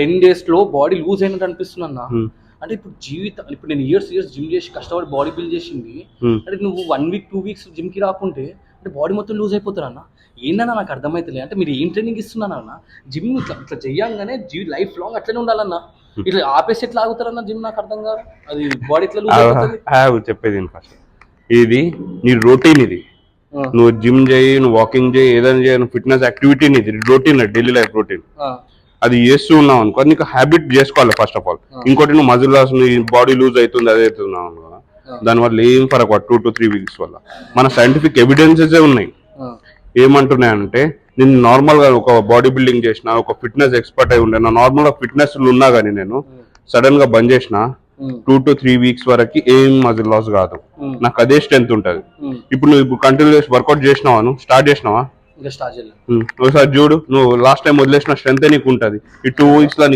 10 days లో body loose అయినట్టు అనిపిస్తుంది అన్న. అంటే ఇప్పుడు ఇప్పుడు నేను ఇయర్స్ జిమ్ చేసి కష్టపడి బాడీ బిల్డ్ చేసింది, అంటే నువ్వు 1 week 2 weeks జిమ్ కి రాకుంటే అంటే బాడీ మొత్తం లూజ్ అయిపోతారు అన్న. ఏందన్నా నాకు అర్థమైతలే. అంటే మీరు ఏం ట్రైనింగ్ ఇస్తున్నాను అన్న? జిమ్ ఇట్లా చెయ్యంగానే లైఫ్ లాంగ్ అట్లనే ఉండాలన్న. ఇట్లా ఆపేసి ఎట్లా ఆగుతారన్న జిమ్? నాకు అర్థం కాదు. అది బాడీ ఎట్లా లూజ్ అయిపోతుంది? చెప్పేది ఫస్ట్, ఇది నీ రొటీన్. ఇది నువ్వు జిమ్ చేయి, నువ్వు వాకింగ్ చేయి, ఏదైనా చేయి, ఫిట్నెస్ యాక్టివిటీ ఇది రొటీన్, డైలీ లైఫ్ రొటీన్. అది చేస్తూ ఉన్నావు అనుకో, నీకు హ్యాబిట్ చేసుకోవాలి ఫస్ట్ ఆఫ్ ఆల్. ఇంకోటి నువ్వు మజిల్ లాస్, నీ బాడీ లూజ్ అవుతుంది, అదే అవుతున్నావు అనుకో, దానివల్ల ఏం ఫరక్ 2 to 3 weeks వల్ల. మన సైంటిఫిక్ ఎవిడెన్సెస్ ఉన్నాయి. ఏమంటున్నాయంటే, నేను నార్మల్ గా ఒక బాడీ బిల్డింగ్ చేసిన, ఒక ఫిట్నెస్ ఎక్స్పర్ట్ అయి ఉండే, నా నార్మల్ గా ఫిట్నెస్ ఉన్నా కానీ నేను సడన్ గా బంద్ చేసిన 2 to 3 weeks వరకు ఏం మజిల్ లాస్ కాదు, నాకు అదే స్ట్రెంత్ ఉంటది. ఇప్పుడు నువ్వు కంటిన్యూస్ వర్కౌట్ చేసినావా, నువ్వు స్టార్ట్ చేసినావా, ఒకసారి చూడు, నువ్వు లాస్ట్ టైం వదిలేసిన స్ట్రెంత్ నీకు ఉంటది. ఈ 2 weeks లో